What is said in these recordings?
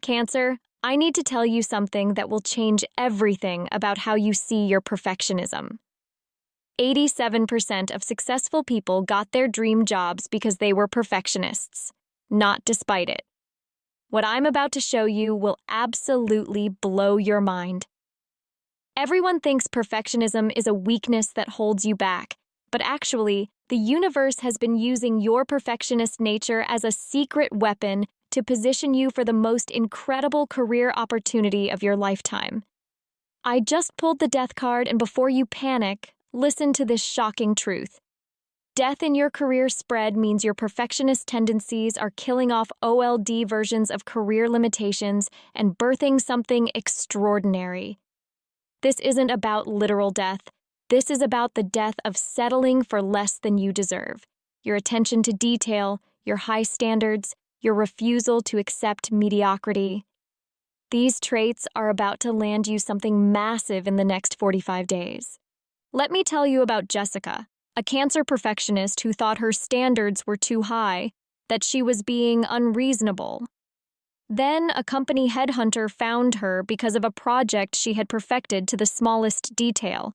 Cancer, I need to tell you something that will change everything about how you see your perfectionism. 87% of successful people got their dream jobs because they were perfectionists, not despite it. What I'm about to show you will absolutely blow your mind. Everyone thinks perfectionism is a weakness that holds you back, but actually, the universe has been using your perfectionist nature as a secret weapon to position you for the most incredible career opportunity of your lifetime. I just pulled the death card, and before you panic, listen to this shocking truth. Death in your career spread means your perfectionist tendencies are killing off OLD versions of career limitations and birthing something extraordinary. This isn't about literal death. This is about the death of settling for less than you deserve. Your attention to detail, your high standards, your refusal to accept mediocrity. These traits are about to land you something massive in the next 45 days. Let me tell you about Jessica, a Cancer perfectionist who thought her standards were too high, that she was being unreasonable. Then a company headhunter found her because of a project she had perfected to the smallest detail.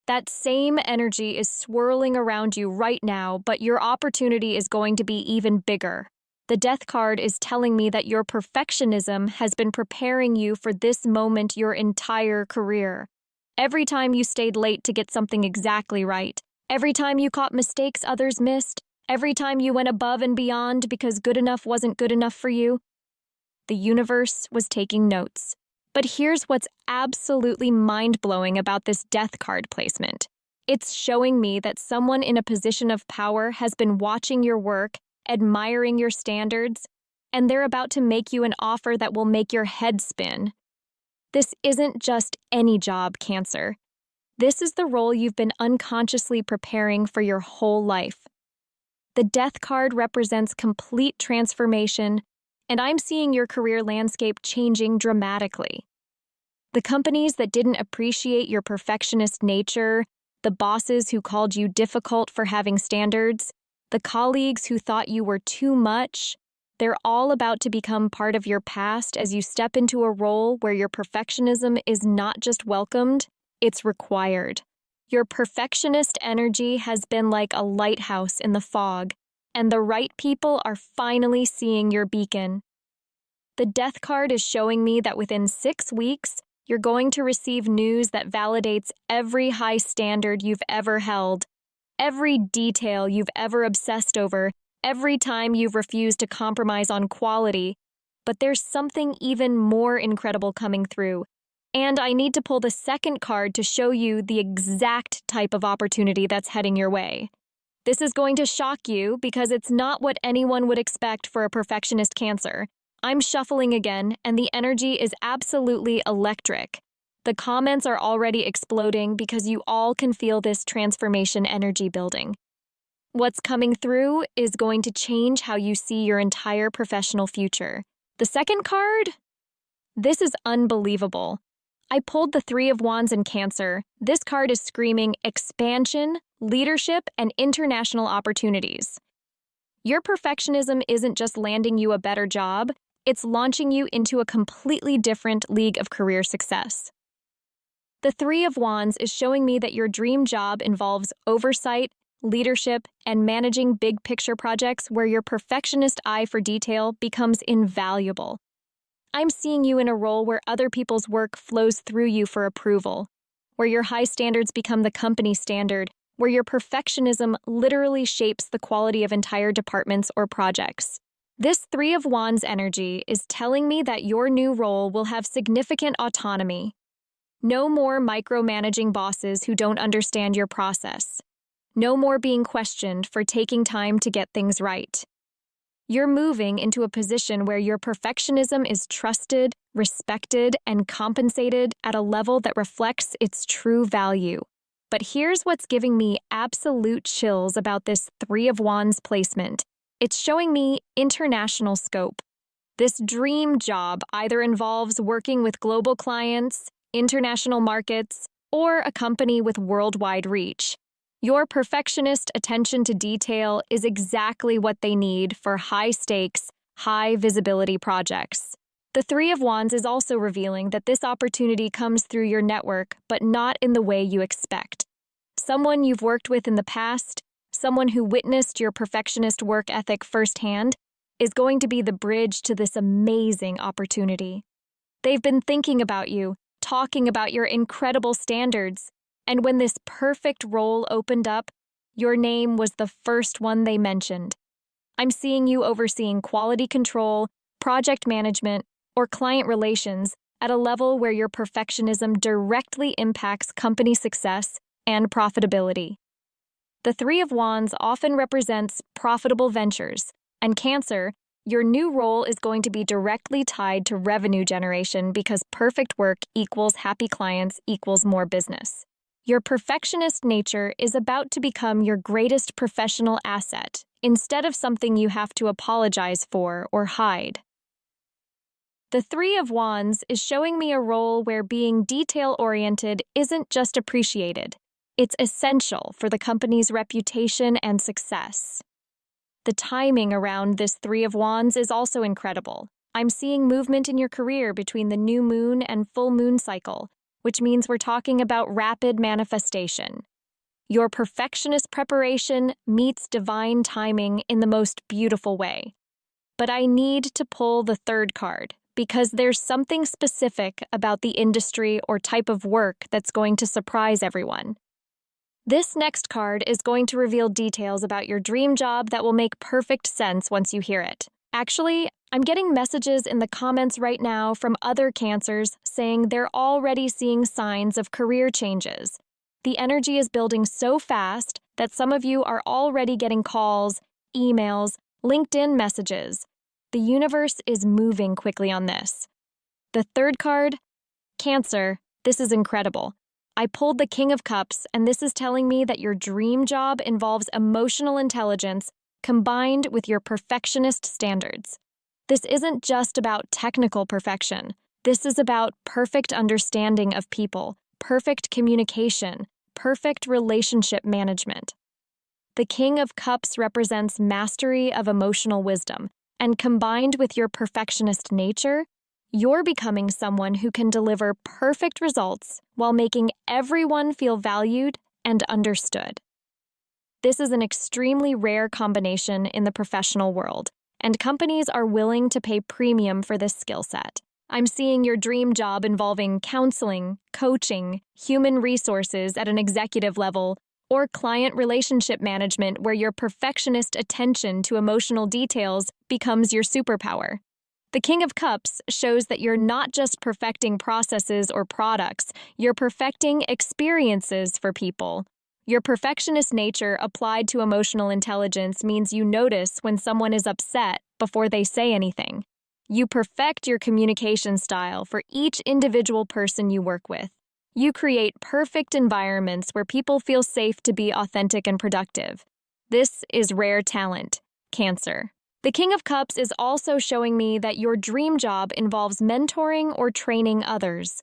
That same energy is swirling around you right now, but your opportunity is going to be even bigger. The death card is telling me that your perfectionism has been preparing you for this moment your entire career. Every time you stayed late to get something exactly right, every time you caught mistakes others missed, every time you went above and beyond because good enough wasn't good enough for you, the universe was taking notes. But here's what's absolutely mind-blowing about this death card placement. It's showing me that someone in a position of power has been watching your work, admiring your standards, and they're about to make you an offer that will make your head spin. This isn't just any job, Cancer. This is the role you've been unconsciously preparing for your whole life. The death card represents complete transformation, and I'm seeing your career landscape changing dramatically. The companies that didn't appreciate your perfectionist nature, the bosses who called you difficult for having standards, the colleagues who thought you were too much, they're all about to become part of your past as you step into a role where your perfectionism is not just welcomed, it's required. Your perfectionist energy has been like a lighthouse in the fog, and the right people are finally seeing your beacon. The death card is showing me that within 6 weeks, you're going to receive news that validates every high standard you've ever held, every detail you've ever obsessed over, every time you've refused to compromise on quality. But there's something even more incredible coming through. And I need to pull the second card to show you the exact type of opportunity that's heading your way. This is going to shock you because it's not what anyone would expect for a perfectionist Cancer. I'm shuffling again, and the energy is absolutely electric. The comments are already exploding because you all can feel this transformation energy building. What's coming through is going to change how you see your entire professional future. The second card? This is unbelievable. I pulled the Three of Wands in Cancer. This card is screaming expansion, leadership, and international opportunities. Your perfectionism isn't just landing you a better job, it's launching you into a completely different league of career success. The Three of Wands is showing me that your dream job involves oversight, leadership, and managing big picture projects where your perfectionist eye for detail becomes invaluable. I'm seeing you in a role where other people's work flows through you for approval, where your high standards become the company standard, where your perfectionism literally shapes the quality of entire departments or projects. This Three of Wands energy is telling me that your new role will have significant autonomy. No more micromanaging bosses who don't understand your process. No more being questioned for taking time to get things right. You're moving into a position where your perfectionism is trusted, respected, and compensated at a level that reflects its true value. But here's what's giving me absolute chills about this Three of Wands placement. It's showing me international scope. This dream job either involves working with global clients, international markets, or a company with worldwide reach. Your perfectionist attention to detail is exactly what they need for high-stakes, high-visibility projects. The Three of Wands is also revealing that this opportunity comes through your network, but not in the way you expect. Someone you've worked with in the past, someone who witnessed your perfectionist work ethic firsthand, is going to be the bridge to this amazing opportunity. They've been thinking about you, talking about your incredible standards, and when this perfect role opened up, your name was the first one they mentioned. I'm seeing you overseeing quality control, project management, or client relations at a level where your perfectionism directly impacts company success and profitability. The Three of Wands often represents profitable ventures, and Cancer, your new role is going to be directly tied to revenue generation because perfect work equals happy clients equals more business. Your perfectionist nature is about to become your greatest professional asset instead of something you have to apologize for or hide. The Three of Wands is showing me a role where being detail-oriented isn't just appreciated, it's essential for the company's reputation and success. The timing around this Three of Wands is also incredible. I'm seeing movement in your career between the new moon and full moon cycle, which means we're talking about rapid manifestation. Your perfectionist preparation meets divine timing in the most beautiful way. But I need to pull the third card, because there's something specific about the industry or type of work that's going to surprise everyone. This next card is going to reveal details about your dream job that will make perfect sense once you hear it. Actually, I'm getting messages in the comments right now from other Cancers saying they're already seeing signs of career changes. The energy is building so fast that some of you are already getting calls, emails, LinkedIn messages. The universe is moving quickly on this. The third card, Cancer, this is incredible. I pulled the King of Cups, and this is telling me that your dream job involves emotional intelligence combined with your perfectionist standards. This isn't just about technical perfection. This is about perfect understanding of people, perfect communication, perfect relationship management. The King of Cups represents mastery of emotional wisdom, and combined with your perfectionist nature, you're becoming someone who can deliver perfect results while making everyone feel valued and understood. This is an extremely rare combination in the professional world, and companies are willing to pay premium for this skill set. I'm seeing your dream job involving counseling, coaching, human resources at an executive level, or client relationship management where your perfectionist attention to emotional details becomes your superpower. The King of Cups shows that you're not just perfecting processes or products, you're perfecting experiences for people. Your perfectionist nature applied to emotional intelligence means you notice when someone is upset before they say anything. You perfect your communication style for each individual person you work with. You create perfect environments where people feel safe to be authentic and productive. This is rare talent, Cancer. The King of Cups is also showing me that your dream job involves mentoring or training others.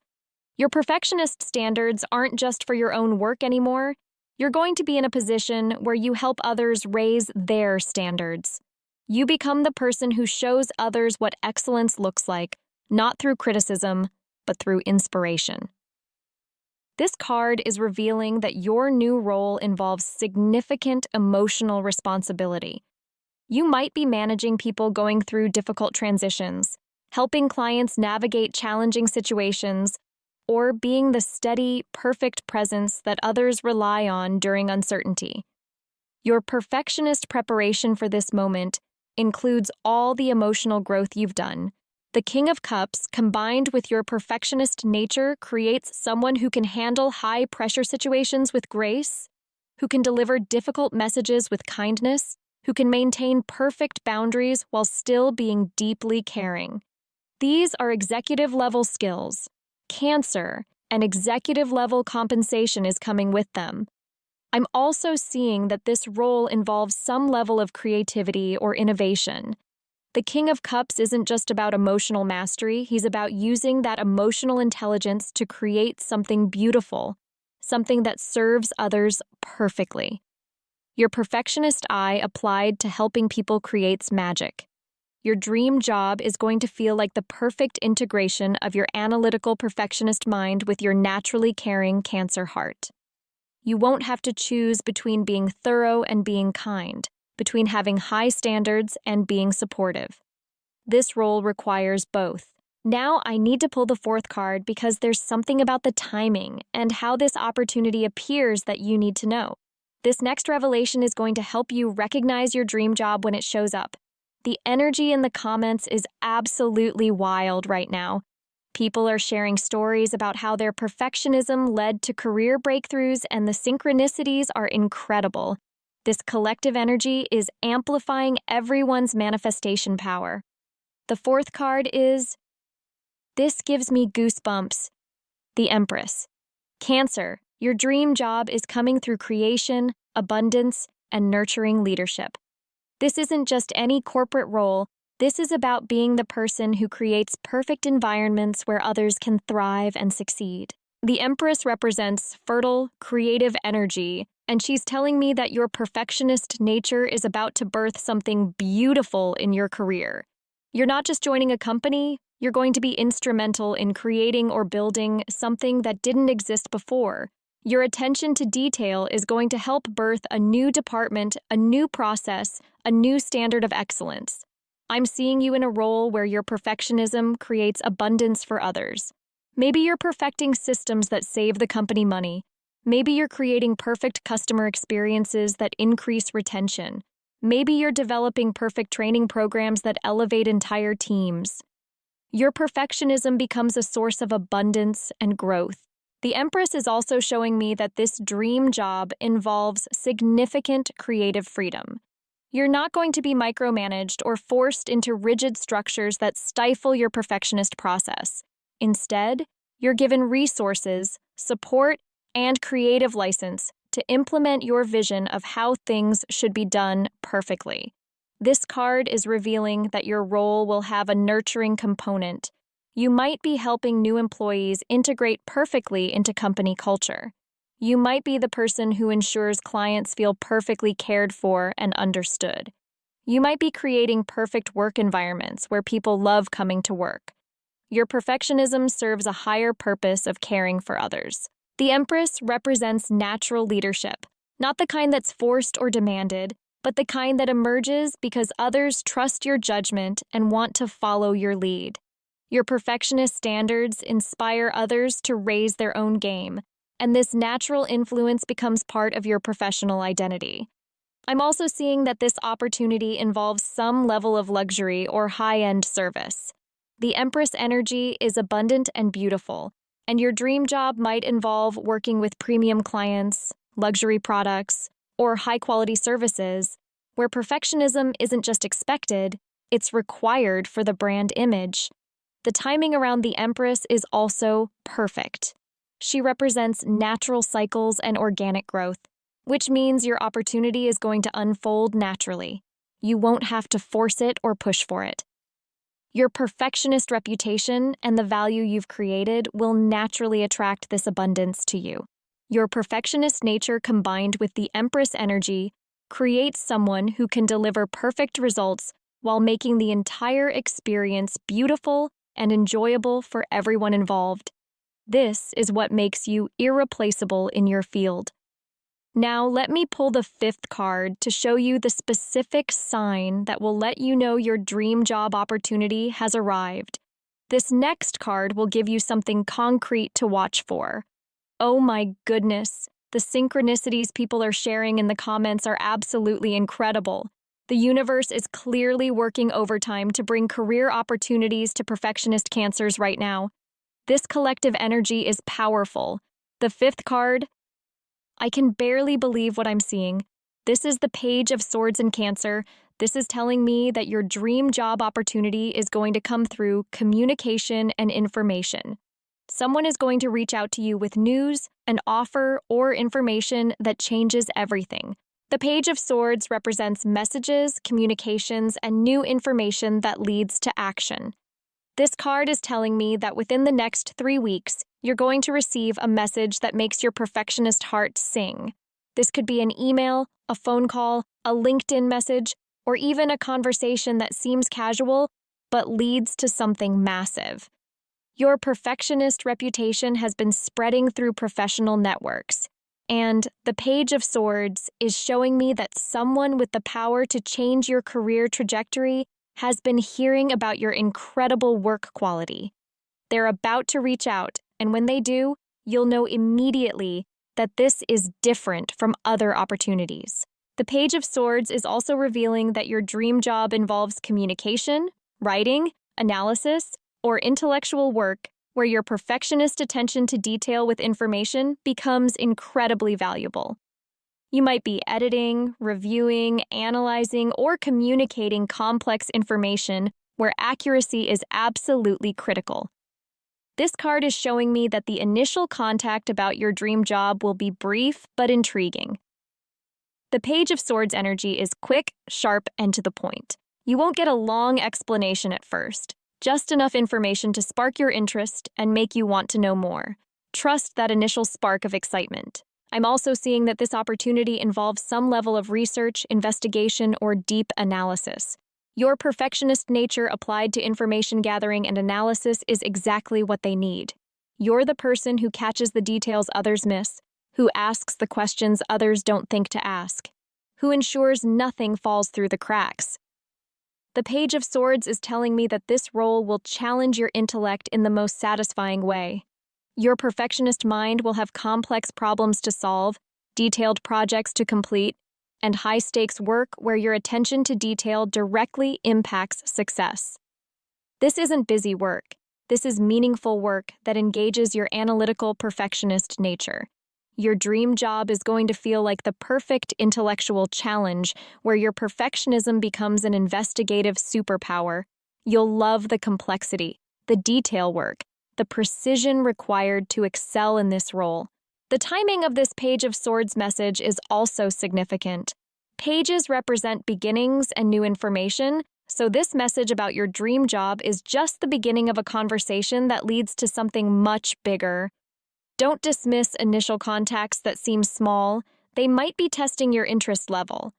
Your perfectionist standards aren't just for your own work anymore. You're going to be in a position where you help others raise their standards. You become the person who shows others what excellence looks like, not through criticism, but through inspiration. This card is revealing that your new role involves significant emotional responsibility. You might be managing people going through difficult transitions, helping clients navigate challenging situations, or being the steady, perfect presence that others rely on during uncertainty. Your perfectionist preparation for this moment includes all the emotional growth you've done. The King of Cups, combined with your perfectionist nature, creates someone who can handle high-pressure situations with grace, who can deliver difficult messages with kindness, who can maintain perfect boundaries while still being deeply caring. These are executive-level skills. Cancer, and executive-level compensation is coming with them. I'm also seeing that this role involves some level of creativity or innovation. The King of Cups isn't just about emotional mastery, he's about using that emotional intelligence to create something beautiful, something that serves others perfectly. Your perfectionist eye applied to helping people creates magic. Your dream job is going to feel like the perfect integration of your analytical perfectionist mind with your naturally caring Cancer heart. You won't have to choose between being thorough and being kind, between having high standards and being supportive. This role requires both. Now I need to pull the fourth card because there's something about the timing and how this opportunity appears that you need to know. This next revelation is going to help you recognize your dream job when it shows up. The energy in the comments is absolutely wild right now. People are sharing stories about how their perfectionism led to career breakthroughs, and the synchronicities are incredible. This collective energy is amplifying everyone's manifestation power. The fourth card is, this gives me goosebumps, the Empress. Cancer, your dream job is coming through creation, abundance, and nurturing leadership. This isn't just any corporate role. This is about being the person who creates perfect environments where others can thrive and succeed. The Empress represents fertile, creative energy, and she's telling me that your perfectionist nature is about to birth something beautiful in your career. You're not just joining a company, you're going to be instrumental in creating or building something that didn't exist before. Your attention to detail is going to help birth a new department, a new process, a new standard of excellence. I'm seeing you in a role where your perfectionism creates abundance for others. Maybe you're perfecting systems that save the company money. Maybe you're creating perfect customer experiences that increase retention. Maybe you're developing perfect training programs that elevate entire teams. Your perfectionism becomes a source of abundance and growth. The Empress is also showing me that this dream job involves significant creative freedom. You're not going to be micromanaged or forced into rigid structures that stifle your perfectionist process. Instead, you're given resources, support, and creative license to implement your vision of how things should be done perfectly. This card is revealing that your role will have a nurturing component. You might be helping new employees integrate perfectly into company culture. You might be the person who ensures clients feel perfectly cared for and understood. You might be creating perfect work environments where people love coming to work. Your perfectionism serves a higher purpose of caring for others. The Empress represents natural leadership, not the kind that's forced or demanded, but the kind that emerges because others trust your judgment and want to follow your lead. Your perfectionist standards inspire others to raise their own game, and this natural influence becomes part of your professional identity. I'm also seeing that this opportunity involves some level of luxury or high-end service. The Empress energy is abundant and beautiful, and your dream job might involve working with premium clients, luxury products, or high-quality services, where perfectionism isn't just expected, it's required for the brand image. The timing around the Empress is also perfect. She represents natural cycles and organic growth, which means your opportunity is going to unfold naturally. You won't have to force it or push for it. Your perfectionist reputation and the value you've created will naturally attract this abundance to you. Your perfectionist nature combined with the Empress energy creates someone who can deliver perfect results while making the entire experience beautiful and enjoyable for everyone involved. This is what makes you irreplaceable in your field. Now, let me pull the fifth card to show you the specific sign that will let you know your dream job opportunity has arrived. This next card will give you something concrete to watch for. Oh my goodness, the synchronicities people are sharing in the comments are absolutely incredible. The universe is clearly working overtime to bring career opportunities to perfectionist Cancers right now. This collective energy is powerful. The fifth card, I can barely believe what I'm seeing. This is the Page of Swords in Cancer. This is telling me that your dream job opportunity is going to come through communication and information. Someone is going to reach out to you with news, an offer, or information that changes everything. The Page of Swords represents messages, communications, and new information that leads to action. This card is telling me that within the next 3 weeks, you're going to receive a message that makes your perfectionist heart sing. This could be an email, a phone call, a LinkedIn message, or even a conversation that seems casual but leads to something massive. Your perfectionist reputation has been spreading through professional networks, and the Page of Swords is showing me that someone with the power to change your career trajectory has been hearing about your incredible work quality. They're about to reach out, and when they do, you'll know immediately that this is different from other opportunities. The Page of Swords is also revealing that your dream job involves communication, writing, analysis, or intellectual work where your perfectionist attention to detail with information becomes incredibly valuable. You might be editing, reviewing, analyzing, or communicating complex information where accuracy is absolutely critical. This card is showing me that the initial contact about your dream job will be brief but intriguing. The Page of Swords energy is quick, sharp, and to the point. You won't get a long explanation at first, just enough information to spark your interest and make you want to know more. Trust that initial spark of excitement. I'm also seeing that this opportunity involves some level of research, investigation, or deep analysis. Your perfectionist nature applied to information gathering and analysis is exactly what they need. You're the person who catches the details others miss, who asks the questions others don't think to ask, who ensures nothing falls through the cracks. The Page of Swords is telling me that this role will challenge your intellect in the most satisfying way. Your perfectionist mind will have complex problems to solve, detailed projects to complete, and high-stakes work where your attention to detail directly impacts success. This isn't busy work. This is meaningful work that engages your analytical perfectionist nature. Your dream job is going to feel like the perfect intellectual challenge where your perfectionism becomes an investigative superpower. You'll love the complexity, the detail work, the precision required to excel in this role. The timing of this Page of Swords message is also significant. Pages represent beginnings and new information, so this message about your dream job is just the beginning of a conversation that leads to something much bigger. Don't dismiss initial contacts that seem small. They might be testing your interest level.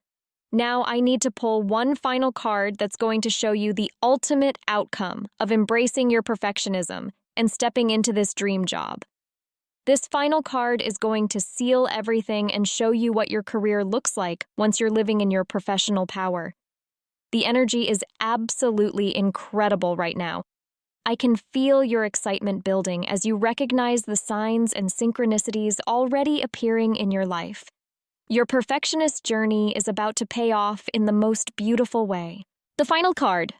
Now I need to pull one final card that's going to show you the ultimate outcome of embracing your perfectionism and stepping into this dream job. This final card is going to seal everything and show you what your career looks like once you're living in your professional power. The energy is absolutely incredible right now. I can feel your excitement building as you recognize the signs and synchronicities already appearing in your life. Your perfectionist journey is about to pay off in the most beautiful way. The final card.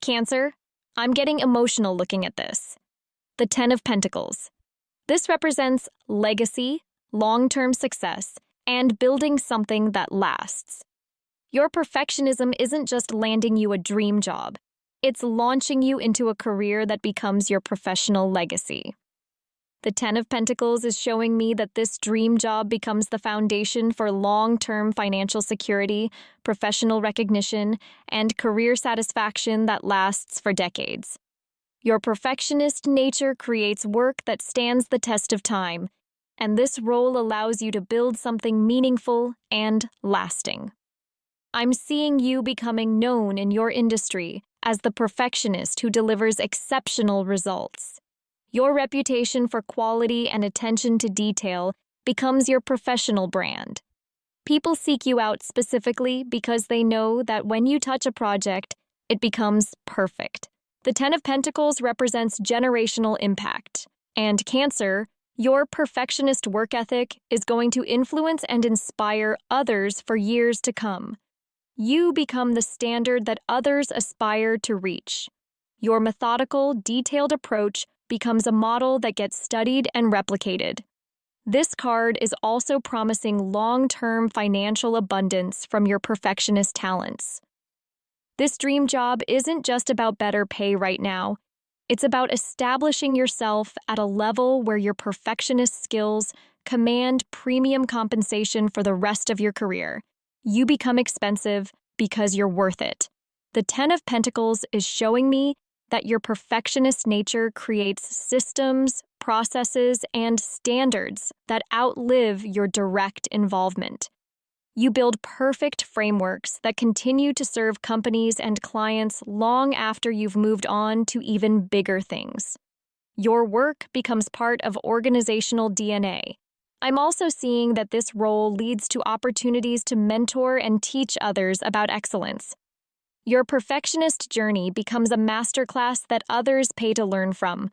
Cancer. I'm getting emotional looking at this. The 10 of Pentacles. This represents legacy, long-term success, and building something that lasts. Your perfectionism isn't just landing you a dream job. It's launching you into a career that becomes your professional legacy. The 10 of Pentacles is showing me that this dream job becomes the foundation for long-term financial security, professional recognition, and career satisfaction that lasts for decades. Your perfectionist nature creates work that stands the test of time, and this role allows you to build something meaningful and lasting. I'm seeing you becoming known in your industry as the perfectionist who delivers exceptional results. Your reputation for quality and attention to detail becomes your professional brand. People seek you out specifically because they know that when you touch a project, it becomes perfect. The 10 of Pentacles represents generational impact, and Cancer, your perfectionist work ethic is going to influence and inspire others for years to come. You become the standard that others aspire to reach. Your methodical, detailed approach becomes a model that gets studied and replicated. This card is also promising long-term financial abundance from your perfectionist talents. This dream job isn't just about better pay right now. It's about establishing yourself at a level where your perfectionist skills command premium compensation for the rest of your career. You become expensive because you're worth it. The 10 of Pentacles is showing me that your perfectionist nature creates systems, processes, and standards that outlive your direct involvement. You build perfect frameworks that continue to serve companies and clients long after you've moved on to even bigger things. Your work becomes part of organizational DNA. I'm also seeing that this role leads to opportunities to mentor and teach others about excellence. Your perfectionist journey becomes a masterclass that others pay to learn from.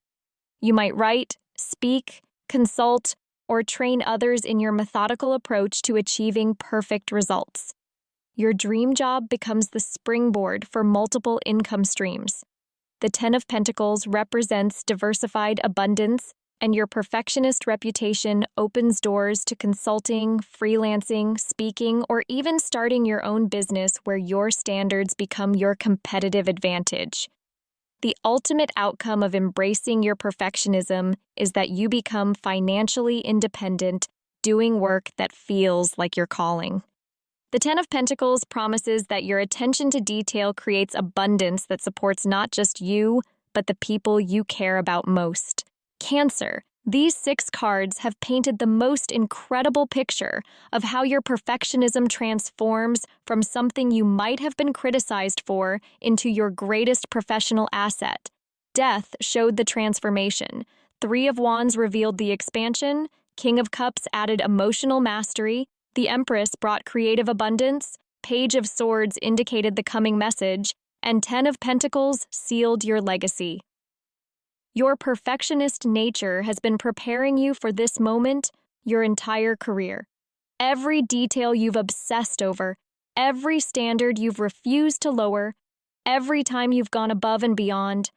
You might write, speak, consult, or train others in your methodical approach to achieving perfect results. Your dream job becomes the springboard for multiple income streams. The Ten of Pentacles represents diversified abundance, and your perfectionist reputation opens doors to consulting, freelancing, speaking, or even starting your own business where your standards become your competitive advantage. The ultimate outcome of embracing your perfectionism is that you become financially independent, doing work that feels like your calling. The Ten of Pentacles promises that your attention to detail creates abundance that supports not just you, but the people you care about most. Cancer, these 6 cards have painted the most incredible picture of how your perfectionism transforms from something you might have been criticized for into your greatest professional asset. Death showed the transformation. 3 of Wands revealed the expansion. King of Cups added emotional mastery. The Empress brought creative abundance. Page of Swords indicated the coming message. And 10 of Pentacles sealed your legacy. Your perfectionist nature has been preparing you for this moment your entire career. Every detail you've obsessed over, every standard you've refused to lower, every time you've gone above and beyond,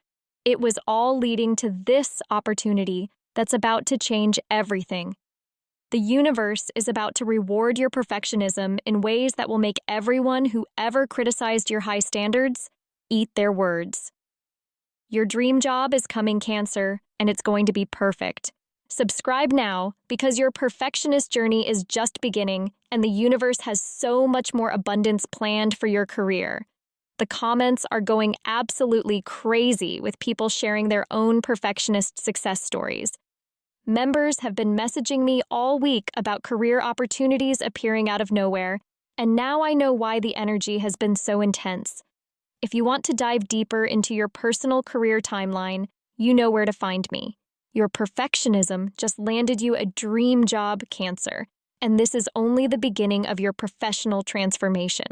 it was all leading to this opportunity that's about to change everything. The universe is about to reward your perfectionism in ways that will make everyone who ever criticized your high standards eat their words. Your dream job is coming, Cancer, and it's going to be perfect. Subscribe now because your perfectionist journey is just beginning and the universe has so much more abundance planned for your career. The comments are going absolutely crazy with people sharing their own perfectionist success stories. Members have been messaging me all week about career opportunities appearing out of nowhere, and now I know why the energy has been so intense. If you want to dive deeper into your personal career timeline, you know where to find me. Your perfectionism just landed you a dream job, Cancer, and this is only the beginning of your professional transformation.